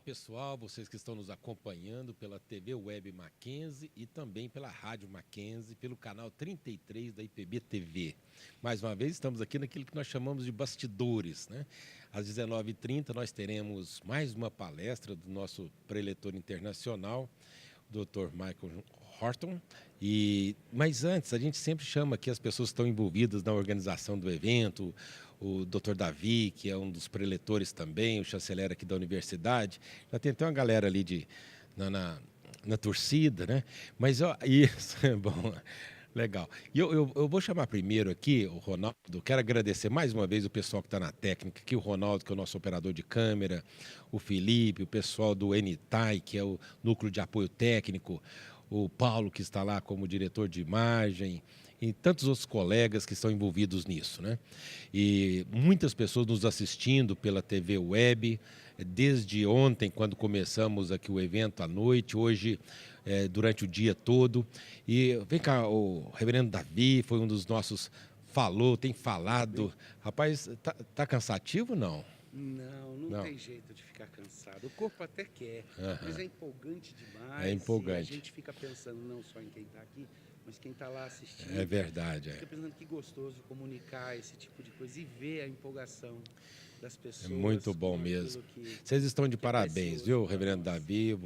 pessoal, vocês que estão nos acompanhando pela TV Web Mackenzie e também pela Rádio Mackenzie, pelo canal 33 da IPB TV. Mais uma vez, estamos aqui naquilo que nós chamamos de bastidores, né? Às 19h30 nós teremos mais uma palestra do nosso preletor internacional, o Dr. Michael Horton. Mas antes, a gente sempre chama aqui as pessoas que estão envolvidas na organização do evento, o Dr. Davi, que é um dos preletores também, o chanceler aqui da universidade. Já tem até uma galera ali na torcida, né? Mas isso é bom, legal. E eu vou chamar primeiro aqui o Ronaldo. Quero agradecer mais uma vez o pessoal que está na técnica aqui, o Ronaldo, que é o nosso operador de câmera, o Felipe, o pessoal do NTAI, que é o Núcleo de Apoio Técnico, o Paulo, que está lá como diretor de imagem, e tantos outros colegas que estão envolvidos nisso, né? E muitas pessoas nos assistindo pela TV Web, desde ontem, quando começamos aqui o evento à noite, hoje, durante o dia todo. E vem cá, o reverendo Davi foi um dos nossos, tem falado. Rapaz, tá cansativo ou não? Não tem jeito de ficar cansado. O corpo até quer, mas é empolgante demais. É empolgante. E a gente fica pensando não só em quem está aqui, mas quem está lá assistindo. É verdade. Fica pensando que gostoso comunicar esse tipo de coisa e ver a empolgação das pessoas. É muito bom mesmo. Vocês estão de parabéns, viu, reverendo Davi, o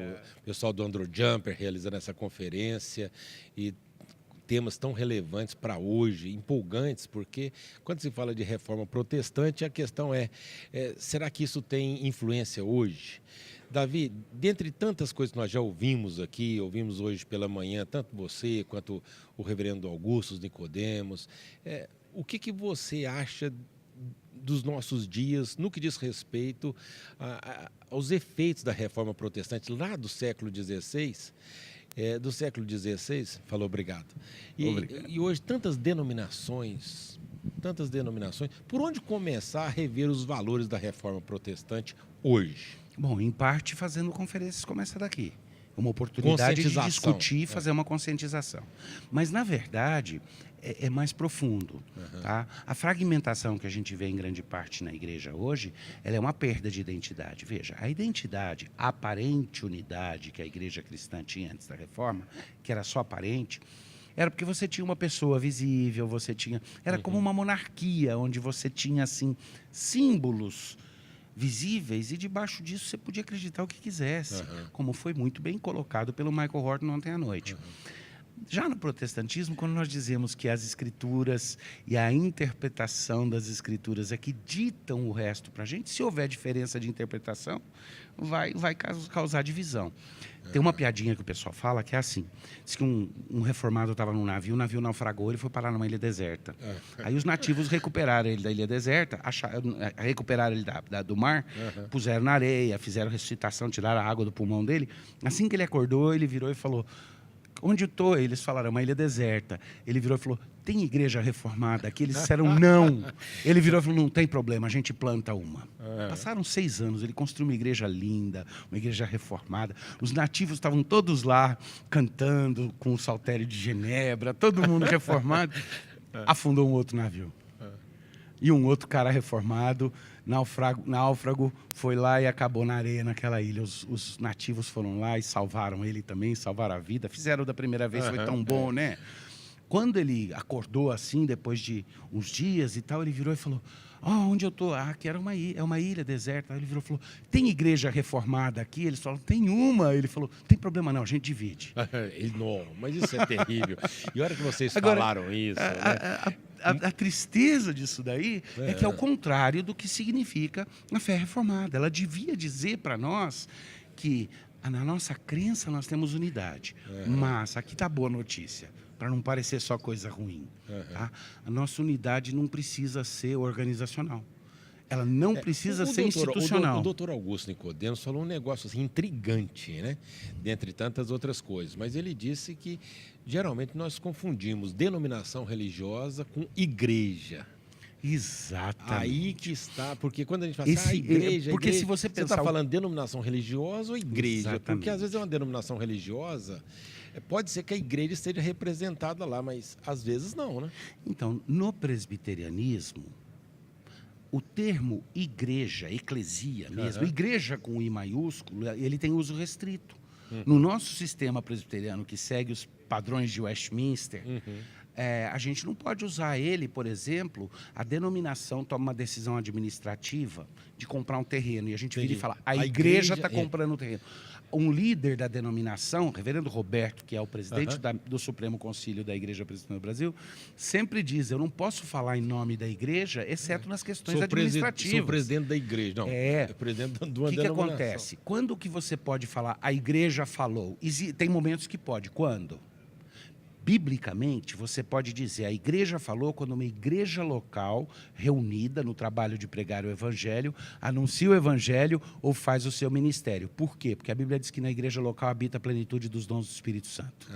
pessoal do Andro Jumper realizando essa conferência e temas tão relevantes para hoje, empolgantes, porque quando se fala de reforma protestante, a questão será que isso tem influência hoje? Davi, dentre tantas coisas que nós já ouvimos aqui, ouvimos hoje pela manhã, tanto você quanto o reverendo Augusto Nicodemos, o que você acha dos nossos dias no que diz respeito aos efeitos da reforma protestante lá do século XVI? Do século XVI, falou obrigado. E hoje tantas denominações, por onde começar a rever os valores da reforma protestante hoje? Bom, em parte fazendo conferências como essa daqui. Uma oportunidade de discutir e fazer uma conscientização. Mas, na verdade, é mais profundo. Tá? A fragmentação que a gente vê em grande parte na igreja hoje, ela é uma perda de identidade. Veja, a identidade, a aparente unidade que a igreja cristã tinha antes da reforma, que era só aparente, era porque você tinha uma pessoa visível, era como uma monarquia, onde você tinha assim símbolos visíveis e debaixo disso você podia acreditar o que quisesse, como foi muito bem colocado pelo Michael Horton ontem à noite. Já no protestantismo, quando nós dizemos que as escrituras e a interpretação das escrituras é que ditam o resto para a gente, se houver diferença de interpretação, vai causar divisão. Tem uma piadinha que o pessoal fala que é assim, diz que um reformado estava num navio, o navio naufragou, ele foi parar numa ilha deserta. Aí os nativos recuperaram ele da ilha deserta, recuperaram ele do mar, puseram na areia, fizeram ressuscitação, tiraram a água do pulmão dele. Assim que ele acordou, ele virou e falou: onde eu estou? Eles falaram: uma ilha deserta. Ele virou e falou: tem igreja reformada aqui? Eles disseram: não. Ele virou e falou: não tem problema, a gente planta uma. Passaram 6 anos, ele construiu uma igreja linda, uma igreja reformada. Os nativos estavam todos lá, cantando com o saltério de Genebra, todo mundo reformado. Afundou um outro navio. E um outro cara reformado, náufrago, foi lá e acabou na areia naquela ilha. Os nativos foram lá e salvaram ele também, salvaram a vida. Fizeram da primeira vez, foi tão bom, né? Quando ele acordou assim, depois de uns dias e tal, ele virou e falou: onde eu estou? Aqui era uma ilha deserta. Aí ele virou e falou: tem igreja reformada aqui? Eles falaram: tem uma. Ele falou: tem problema não, a gente divide. Não, mas isso é terrível. E a hora que vocês falaram isso... A tristeza disso daí é que é o contrário do que significa a fé reformada. Ela devia dizer para nós que na nossa crença nós temos unidade. Mas aqui está a boa notícia, para não parecer só coisa ruim. Tá? A nossa unidade não precisa ser organizacional. Ela não precisa ser institucional. O doutor Augusto Nicodemos falou um negócio assim, intrigante, né? Dentre tantas outras coisas. Mas ele disse que, geralmente, nós confundimos denominação religiosa com igreja. Exatamente. Aí que está, porque quando a gente fala assim, igreja, porque igreja, se você pensar... está falando denominação religiosa ou igreja? Exatamente. Porque às vezes é uma denominação religiosa, pode ser que a igreja esteja representada lá, mas às vezes não, né? Então, no presbiterianismo, o termo igreja, eclesia mesmo, igreja com I maiúsculo, ele tem uso restrito. No nosso sistema presbiteriano, que segue os padrões de Westminster, a gente não pode usar ele, por exemplo, a denominação toma uma decisão administrativa de comprar um terreno, e a gente vira e fala, a igreja está comprando o terreno. Um líder da denominação, o reverendo Roberto, que é o presidente do Supremo Concílio da Igreja Presbiteriana do Brasil, sempre diz, eu não posso falar em nome da igreja, exceto nas questões administrativas. Sou presidente da igreja, não. É presidente de uma denominação. O que acontece? Quando que você pode falar, a igreja falou? Tem momentos que pode. Quando? Biblicamente, você pode dizer, a igreja falou quando uma igreja local, reunida no trabalho de pregar o evangelho, anuncia o evangelho ou faz o seu ministério. Por quê? Porque a Bíblia diz que na igreja local habita a plenitude dos dons do Espírito Santo.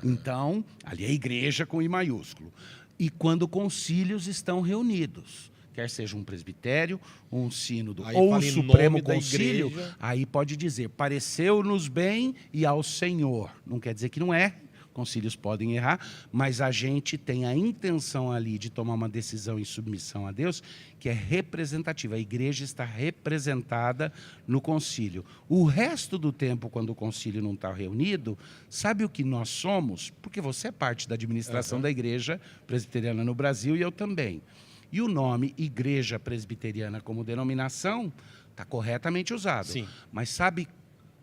Então, ali é a igreja com I maiúsculo. E quando concílios estão reunidos, quer seja um presbitério, um sínodo ou um Supremo Concílio, aí pode dizer, pareceu-nos bem e ao Senhor. Não quer dizer que não é. Concílios podem errar, mas a gente tem a intenção ali de tomar uma decisão em submissão a Deus que é representativa. A igreja está representada no concílio. O resto do tempo, quando o concílio não está reunido, sabe o que nós somos? Porque você é parte da administração da igreja presbiteriana no Brasil e eu também. E o nome Igreja Presbiteriana como denominação está corretamente usado. Sim. Mas sabe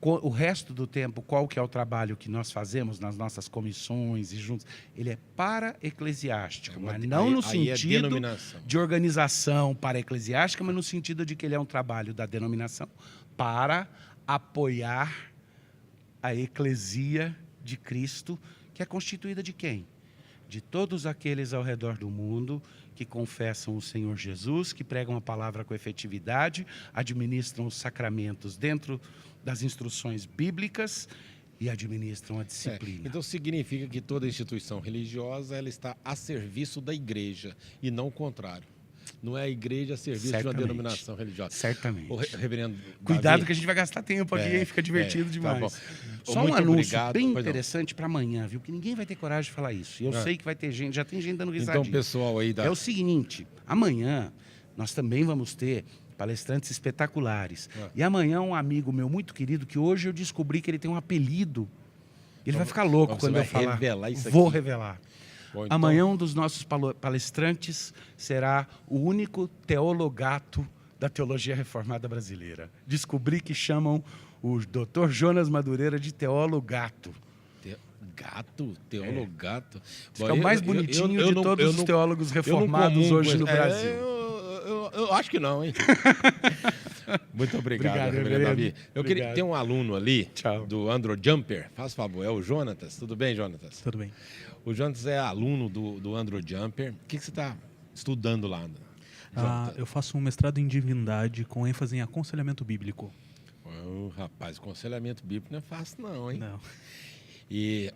o resto do tempo, qual que é o trabalho que nós fazemos nas nossas comissões e juntos? Ele é para-eclesiástico, mas não no sentido de organização para-eclesiástica, mas no sentido de que ele é um trabalho da denominação para apoiar a eclesia de Cristo, que é constituída de quem? De todos aqueles ao redor do mundo que confessam o Senhor Jesus, que pregam a palavra com efetividade, administram os sacramentos dentro das instruções bíblicas e administram a disciplina. Então significa que toda instituição religiosa ela está a serviço da igreja e não o contrário. Não é a igreja a serviço de uma denominação religiosa. Certamente. O reverendo Cuidado Davi, que a gente vai gastar tempo aqui e fica divertido demais. Tá só um anúncio bem interessante para amanhã, viu? Que ninguém vai ter coragem de falar isso. Eu sei que vai ter gente, já tem gente dando risadinha. Então, pessoal aí... É o seguinte, amanhã nós também vamos ter palestrantes espetaculares. E amanhã um amigo meu muito querido, que hoje eu descobri que ele tem um apelido. Ele vai ficar louco quando eu falar. Revelar isso aqui. Vou revelar. Bom, então... Amanhã um dos nossos palestrantes será o único teologato da teologia reformada brasileira. Descobri que chamam o Dr. Jonas Madureira de teólogato. Teólogato. Esse é o mais bonitinho de todos os teólogos reformados hoje no Brasil. Eu acho que não, hein? Muito obrigado, reverendo Davi. Tem um aluno ali, do Andro Jumper. Faz favor, é o Jonatas. Tudo bem, Jonatas? Tudo bem. O Jonatas é aluno do Andro Jumper. O que você está estudando lá? Eu faço um mestrado em divindade com ênfase em aconselhamento bíblico. Rapaz, aconselhamento bíblico não é fácil não, hein? Não. E,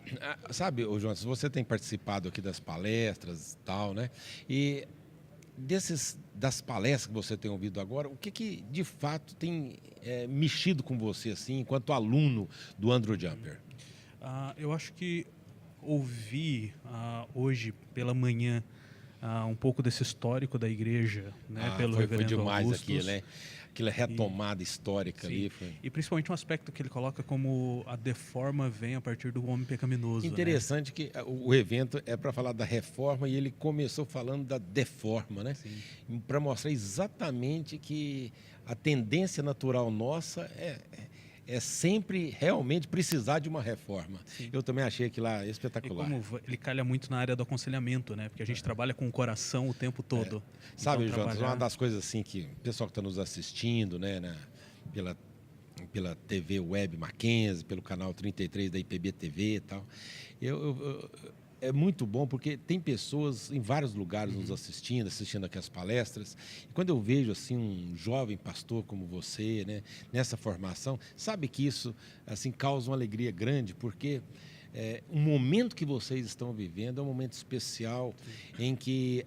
sabe, Jonatas, você tem participado aqui das palestras e tal, né? E das palestras que você tem ouvido agora, o que de fato tem mexido com você, assim, enquanto aluno do Andro Jumper? Eu acho que ouvi hoje pela manhã um pouco desse histórico da igreja, né, pelo reverendo demais Augustus. Aquilo, né? Aquela retomada histórica ali. E principalmente um aspecto que ele coloca como a deforma vem a partir do homem pecaminoso. Interessante, né? Que o evento é para falar da reforma e ele começou falando da deforma, né? Para mostrar exatamente que a tendência natural nossa é sempre realmente precisar de uma reforma. Sim. Eu também achei aquilo lá espetacular. E como ele calha muito na área do aconselhamento, né? Porque a gente trabalha com o coração o tempo todo. Sabe, então, Jonas, uma das coisas assim que o pessoal que está nos assistindo, né, pela TV Web Mackenzie, pelo canal 33 da IPB TV e tal, é muito bom porque tem pessoas em vários lugares nos assistindo aqui as palestras. E quando eu vejo assim um jovem pastor como você, né, nessa formação, sabe que isso assim causa uma alegria grande, porque o momento que vocês estão vivendo é um momento especial em que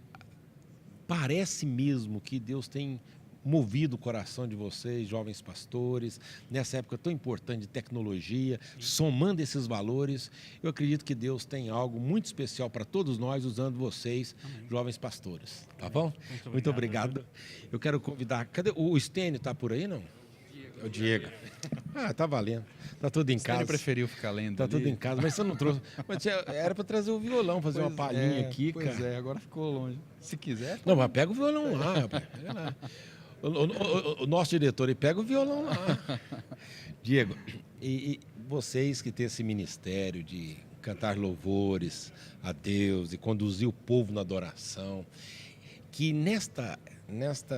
parece mesmo que Deus tem movido o coração de vocês, jovens pastores, nessa época tão importante de tecnologia, somando esses valores. Eu acredito que Deus tem algo muito especial para todos nós, usando vocês, jovens pastores. Tá bom? Muito obrigado. Eu quero convidar... Cadê? O Stênio está por aí, não? É o Diego. Ah, tá valendo. Tá tudo em casa. Ele preferiu ficar lendo. Tá tudo em casa, mas você não trouxe. Mas era para trazer o violão, fazer uma palhinha aqui, cara. Pois é, agora ficou longe. Se quiser. Não, mas pega o violão lá, rapaz. Pega lá. O nosso diretor, ele pega o violão lá. Diego, e vocês que têm esse ministério de cantar louvores a Deus e conduzir o povo na adoração, que nesta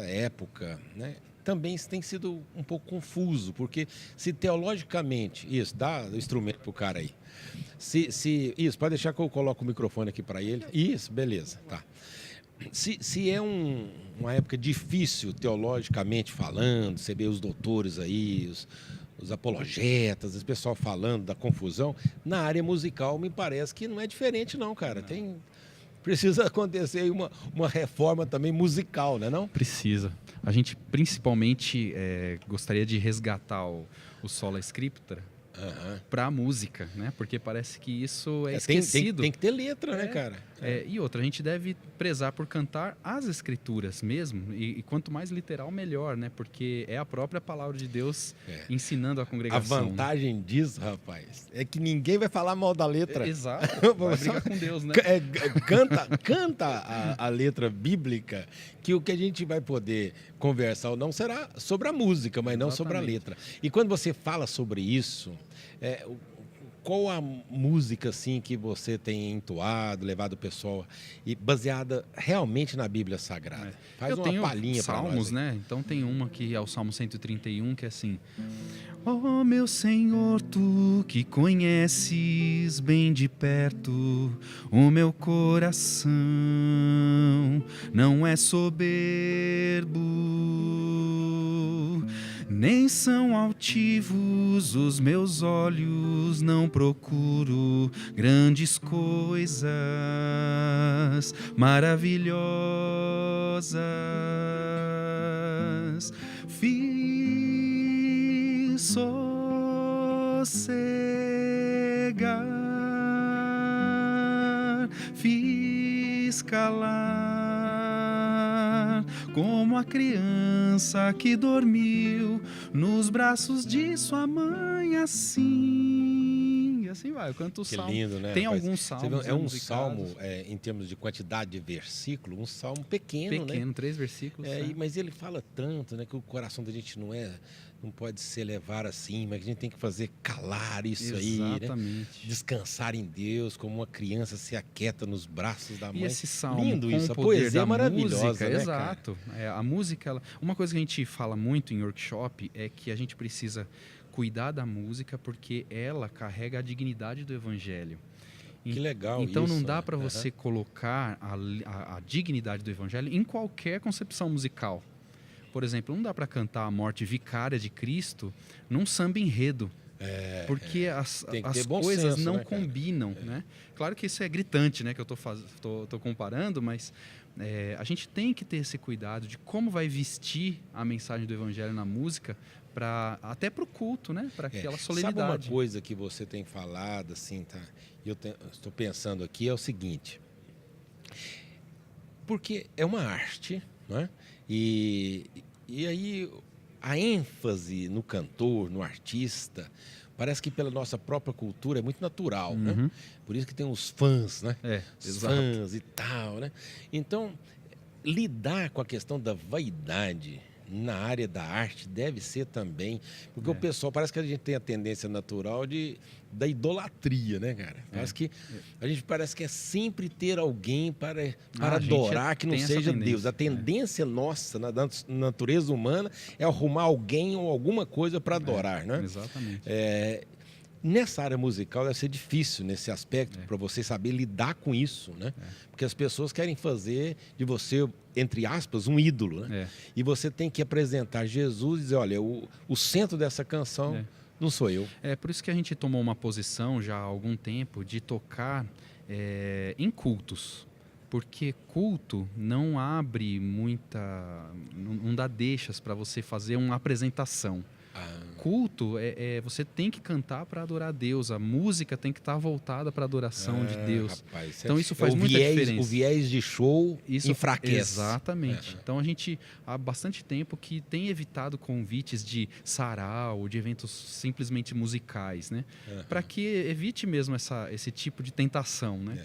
época, né? Também tem sido um pouco confuso, porque se teologicamente, isso, dá o instrumento para o cara aí, isso, pode deixar que eu coloco o microfone aqui para ele, isso, beleza, tá. Se é uma época difícil teologicamente falando, você vê os doutores aí, os apologetas, esse pessoal falando da confusão, na área musical me parece que não é diferente não, cara, precisa acontecer aí uma reforma também musical, né, não? Precisa. A gente principalmente gostaria de resgatar o Sola Scriptura para a música, né? Porque parece que isso é esquecido. Tem que ter letra, né, cara? E outra, a gente deve prezar por cantar as escrituras mesmo, e quanto mais literal, melhor, né? Porque é a própria palavra de Deus ensinando a congregação. A vantagem disso, rapaz, é que ninguém vai falar mal da letra. Exato, vai brigar com Deus, né? Canta a letra bíblica, que o que a gente vai poder conversar ou não será sobre a música, mas não sobre a letra. E quando você fala sobre isso, qual a música assim que você tem entoado, levado o pessoal, e baseada realmente na Bíblia Sagrada? Faz uma palhinha para nós. Salmos, né? Então tem uma que é o Salmo 131, que é assim: ó meu Senhor, tu que conheces bem de perto o meu coração, não é soberbo, nem são altivos os meus olhos, não procuro grandes coisas maravilhosas. Fiz sossegar, fiz calar, como a criança que dormiu nos braços de sua mãe, assim. E assim vai, eu canto o salmo. Que lindo, né? Tem alguns salmos. É um salmo, em termos de quantidade de versículo, um salmo pequeno, né? 3 versículos. Mas ele fala tanto, né? Que o coração da gente não pode se elevar assim, mas a gente tem que fazer calar isso. Exatamente. Aí, né? Descansar em Deus, como uma criança se aquieta nos braços da mãe. E esse salmo, lindo com isso, o a poder poesia da é maravilhosa, música, né, exato. A música, uma coisa que a gente fala muito em workshop é que a gente precisa cuidar da música porque ela carrega a dignidade do evangelho. Que legal. Então isso, não dá para você colocar a dignidade do evangelho em qualquer concepção musical. Por exemplo, não dá para cantar a morte vicária de Cristo num samba enredo. Porque as coisas senso, não né, combinam, né? Claro que isso é gritante, né? Que eu tô comparando, mas a gente tem que ter esse cuidado de como vai vestir a mensagem do evangelho na música, até para o culto, né? Para aquela solenidade. Sabe uma coisa que você tem falado, assim, tá? Estou pensando aqui, é o seguinte. Porque é uma arte, não é? E aí a ênfase no cantor, no artista, parece que pela nossa própria cultura é muito natural, né? Por isso que tem os fãs, né? Os fãs e tal, né? Então, lidar com a questão da vaidade na área da arte deve ser também, porque o pessoal, parece que a gente tem a tendência natural da idolatria, né, cara? Parece que a gente parece que é sempre ter alguém para adorar que não seja Deus. A tendência nossa, na natureza humana, é arrumar alguém ou alguma coisa para adorar, né? Exatamente. Nessa área musical deve ser difícil nesse aspecto, para você saber lidar com isso, né? Porque as pessoas querem fazer de você, entre aspas, um ídolo, né? E você tem que apresentar Jesus e dizer, olha, o centro dessa canção não sou eu. É por isso que a gente tomou uma posição já há algum tempo de tocar em cultos. Porque culto não abre não dá deixas para você fazer uma apresentação. Culto você tem que cantar para adorar a Deus. A música tem que estar voltada para a adoração de Deus. Rapaz, então isso faz muita diferença. O viés de show isso enfraquece. Exatamente. Então a gente há bastante tempo que tem evitado convites de sarau, de eventos simplesmente musicais, né? Para que evite mesmo esse tipo de tentação, né?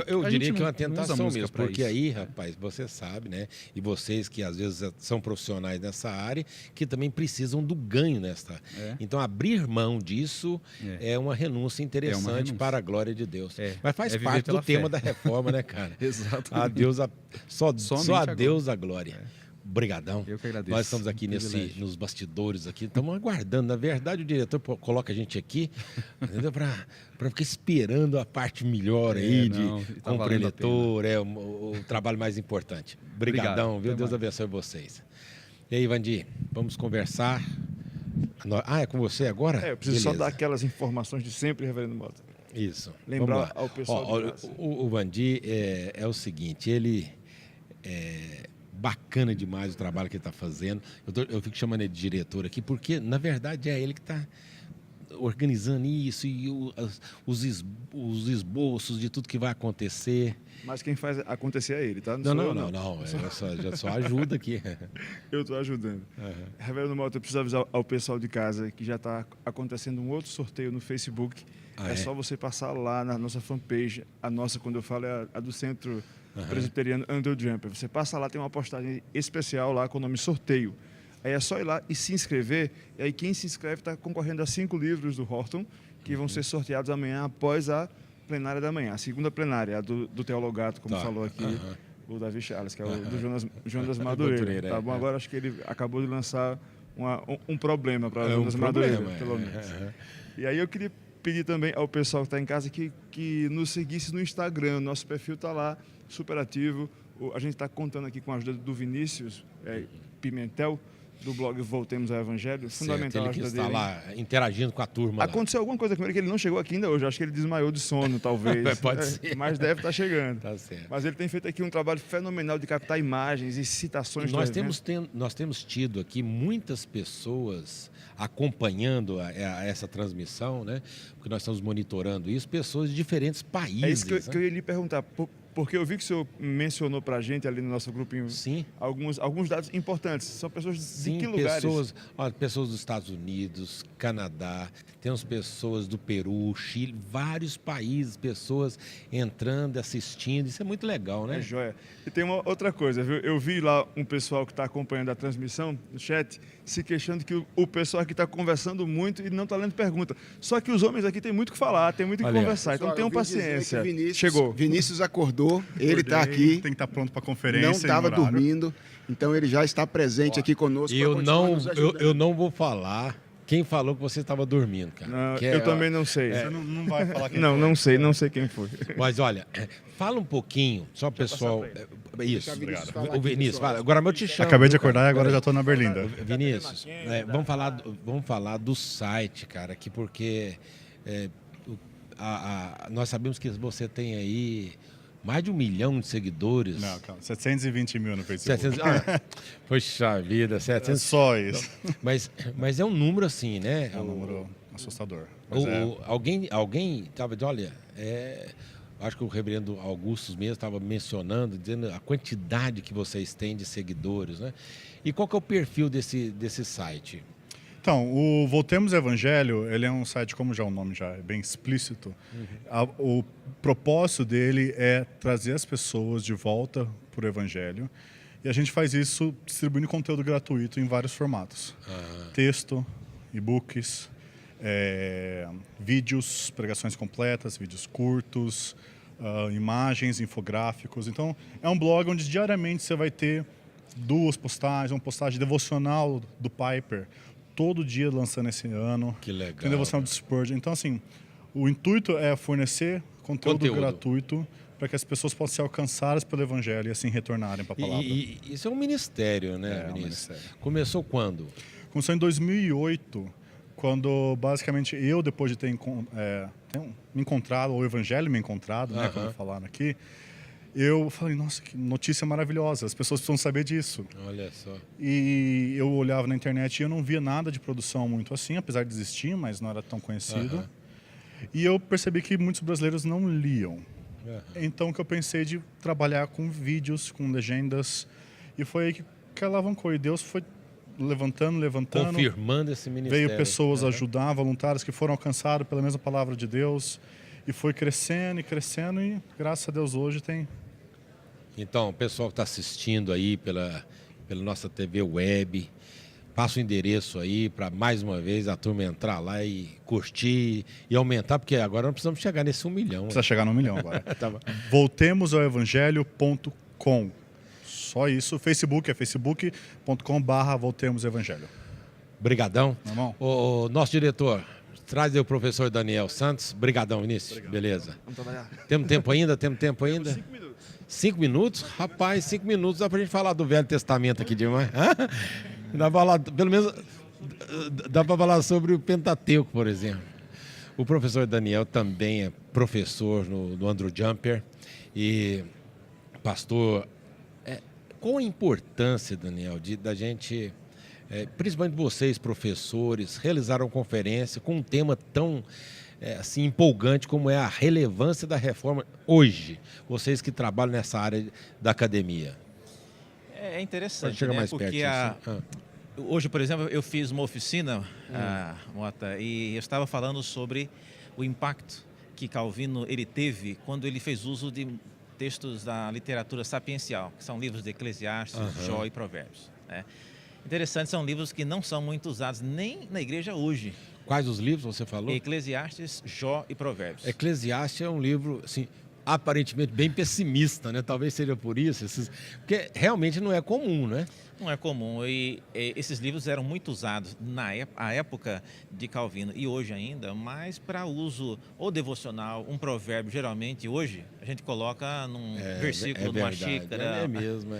Eu diria que é uma tentação mesmo, porque aí, rapaz, você sabe, né? E vocês que às vezes são profissionais nessa área, que também precisam do ganho nessa. Então, abrir mão disso é uma renúncia interessante para a glória de Deus. Mas faz parte do tema da reforma, né, cara? Exatamente. A Deus, só a Deus a glória. Obrigadão. Eu que agradeço. Nós estamos aqui nos bastidores aqui, estamos aguardando. Na verdade, o diretor coloca a gente aqui, entendeu? Para ficar esperando a parte melhor aí com o preletor, o trabalho mais importante. Obrigadão, viu? Deus abençoe vocês. E aí, Vandi, vamos conversar. É com você agora? Eu preciso só dar aquelas informações de sempre, reverendo Mota. Isso. Lembrar ao pessoal. O Vandi é o seguinte, ele bacana demais o trabalho que ele está fazendo. Eu fico chamando ele de diretor aqui, porque, na verdade, é ele que está organizando isso e os esboços de tudo que vai acontecer. Mas quem faz acontecer é ele, tá? Não. Eu só ajudo aqui. Eu estou ajudando. Reverendo Mota, eu preciso avisar ao pessoal de casa que já está acontecendo um outro sorteio no Facebook. É só você passar lá na nossa fanpage. A nossa, quando eu falo, é a do Centro Presbiteriano Andrew Jumper. Você passa lá, tem uma postagem especial lá com o nome sorteio. Aí é só ir lá e se inscrever. E aí quem se inscreve está concorrendo a 5 livros do Horton, que vão ser sorteados amanhã após a plenária da manhã. A segunda plenária, a do Teologato, como falou aqui o Davi Charles, que é o do Jonas Madureira. Tá bom? Agora acho que ele acabou de lançar um problema para o Jonas Madureira, pelo menos. E aí eu queria pedir também ao pessoal que está em casa que nos seguisse no Instagram. Nosso perfil está lá, super ativo. A gente está contando aqui com a ajuda do Vinícius Pimentel, do blog Voltemos ao Evangelho. Fundamental ele que está lá interagindo com a turma. Aconteceu alguma coisa com ele que ele não chegou aqui ainda hoje. Acho que ele desmaiou de sono, talvez. Pode ser. Mas deve estar chegando. Tá certo. Mas ele tem feito aqui um trabalho fenomenal de captar imagens e citações. Nós temos tido aqui muitas pessoas acompanhando essa transmissão, né? Porque nós estamos monitorando isso, pessoas de diferentes países. É isso que eu ia lhe perguntar. Porque eu vi que o senhor mencionou para a gente ali no nosso grupinho alguns dados importantes. São pessoas de que lugares? Pessoas dos Estados Unidos, Canadá, temos pessoas do Peru, Chile, vários países, pessoas entrando, assistindo. Isso é muito legal, né? É joia. E tem uma outra coisa, viu? Eu vi lá um pessoal que está acompanhando a transmissão no chat se queixando que o pessoal aqui está conversando muito e não está lendo pergunta. Só que os homens aqui têm muito o que falar, têm muito o que conversar. Então tenham paciência. Chegou. Vinícius acordou, ele está aqui. Tem que estar pronto para a conferência. Não estava dormindo, então ele já está presente aqui conosco. Eu não vou falar quem falou que você estava dormindo, cara. Não, eu também não sei. Você não vai falar quem foi. Não sei quem foi. Mas olha, fala um pouquinho, só o pessoal. Isso. Obrigado. O Vinícius, fala. Agora eu te chamo. Acabei de acordar e agora já estou na Berlinda. Vinícius, vamos falar do site, cara, aqui porque nós sabemos que você tem aí mais de 1 milhão de seguidores. Não, calma, 720 mil no Facebook. Poxa vida, 700. É só isso. Mas é um número assim, né? É um número assustador. Alguém estava dizendo, olha, acho que o reverendo Augusto mesmo estava mencionando, dizendo a quantidade que vocês têm de seguidores, né? E qual que é o perfil desse site? Então, o Voltemos ao Evangelho, ele é um site, como já o nome já é bem explícito. O propósito dele é trazer as pessoas de volta para o Evangelho. E a gente faz isso distribuindo conteúdo gratuito em vários formatos. Texto, e-books, vídeos, pregações completas, vídeos curtos, imagens, infográficos. Então, é um blog onde diariamente você vai ter 2 postagens, uma postagem devocional do Piper, todo dia lançando esse ano. Que legal. Tem devocional do Spurgeon. Então, assim, o intuito é fornecer conteúdo gratuito para que as pessoas possam ser alcançadas pelo Evangelho e assim retornarem para a palavra. E isso é um ministério, né, Vinícius? Um ministério. Começou quando? Começou em 2008, quando basicamente eu, depois de ter me encontrado, ou o Evangelho me encontrado, né, como falaram aqui, eu falei, nossa, que notícia maravilhosa, as pessoas precisam saber disso. Olha só. E eu olhava na internet e eu não via nada de produção muito assim, apesar de existir, mas não era tão conhecido. E eu percebi que muitos brasileiros não liam. Então que eu pensei de trabalhar com vídeos, com legendas, e foi aí que alavancou. E Deus foi levantando. Confirmando esse ministério. Veio pessoas ajudar, voluntários que foram alcançados pela mesma palavra de Deus. E foi crescendo e graças a Deus hoje tem. Então, o pessoal que está assistindo aí pela nossa TV web, passa o endereço aí para mais uma vez a turma entrar lá e curtir e aumentar, porque agora nós precisamos chegar nesse 1 milhão. Precisa chegar no 1 milhão agora. Tá. Voltemos ao evangelho.com. Só isso. Facebook é facebook.com/Voltemos ao Evangelho. Brigadão. Tá bom? O nosso diretor, traz aí o professor Daniel Santos. Brigadão, Vinícius. Obrigado. Beleza. Vamos trabalhar. Temos tempo ainda? 5 minutos. 5 minutos? Rapaz, 5 minutos dá pra gente falar do Velho Testamento aqui demais. Dá pra falar, pelo menos, dá pra falar sobre o Pentateuco, por exemplo. O professor Daniel também é professor no Andrew Jumper e pastor. Qual a importância, Daniel, da gente, principalmente vocês, professores, realizaram uma conferência com um tema tão assim, empolgante como é a relevância da reforma hoje, vocês que trabalham nessa área da academia? É interessante, chegar né? mais Porque perto, hoje, por exemplo, eu fiz uma oficina, Mota, e eu estava falando sobre o impacto que Calvino ele teve quando ele fez uso de textos da literatura sapiencial, que são livros de Eclesiastes, Jó e Provérbios. Né? Interessante, são livros que não são muito usados nem na igreja hoje. Quais os livros você falou? Eclesiastes, Jó e Provérbios. Eclesiastes é um livro, assim, aparentemente bem pessimista, né? Talvez seja por isso, porque realmente não é comum, né? Não é comum, e esses livros eram muito usados na época de Calvino e hoje ainda, mas para uso ou devocional, um provérbio, geralmente hoje a gente coloca num versículo, numa xícara. É mesmo,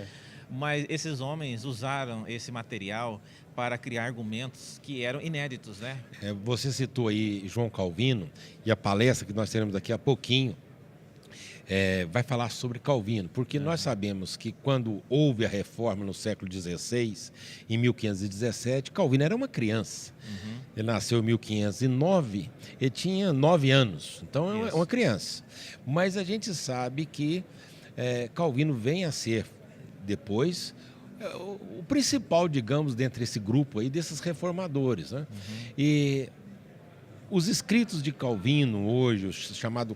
Mas esses homens usaram esse material para criar argumentos que eram inéditos, né? Você citou aí João Calvino e a palestra que nós teremos daqui a pouquinho vai falar sobre Calvino, porque nós sabemos que quando houve a reforma no século XVI, em 1517, Calvino era uma criança. Ele nasceu em 1509, ele tinha 9 anos, então é uma criança. Mas a gente sabe que Calvino vem a ser, depois, o principal, digamos, dentre esse grupo aí, desses reformadores, né? E os escritos de Calvino hoje, os chamados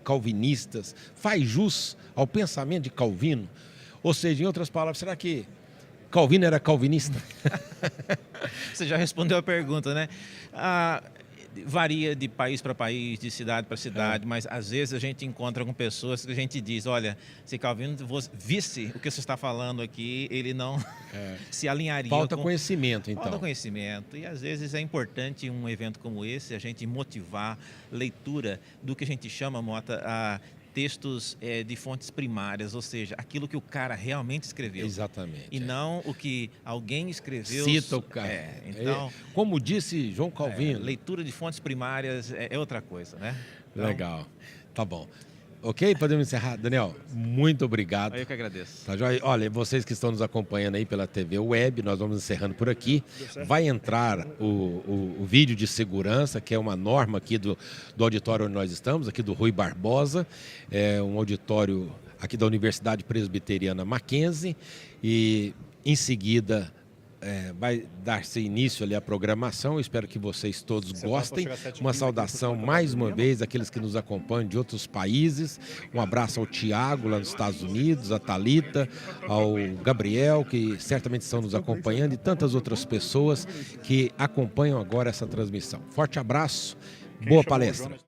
calvinistas, faz jus ao pensamento de Calvino? Ou seja, em outras palavras, será que Calvino era calvinista? Você já respondeu a pergunta, né? Varia de país para país, de cidade para cidade, mas às vezes a gente encontra com pessoas que a gente diz, olha, se Calvino visse o que você está falando aqui, ele não se alinharia. Falta conhecimento, então. Falta conhecimento. E às vezes é importante um evento como esse, a gente motivar leitura do que a gente chama, Mota, a textos de fontes primárias, ou seja, aquilo que o cara realmente escreveu. Exatamente. E não o que alguém escreveu. Cita o cara. Então, como disse João Calvino. Leitura de fontes primárias é outra coisa, né? Então, legal. Tá bom. Ok? Podemos encerrar? Daniel, muito obrigado. Eu que agradeço. Tá joia? Olha, vocês que estão nos acompanhando aí pela TV Web, nós vamos encerrando por aqui. Vai entrar o vídeo de segurança, que é uma norma aqui do auditório onde nós estamos, aqui do Rui Barbosa. É um auditório aqui da Universidade Presbiteriana Mackenzie. E, em seguida, vai dar-se início ali à programação. Eu espero que vocês todos gostem. Uma saudação mais uma vez àqueles que nos acompanham de outros países. Um abraço ao Tiago lá nos Estados Unidos, a Thalita, ao Gabriel, que certamente estão nos acompanhando, e tantas outras pessoas que acompanham agora essa transmissão. Forte abraço, boa palestra.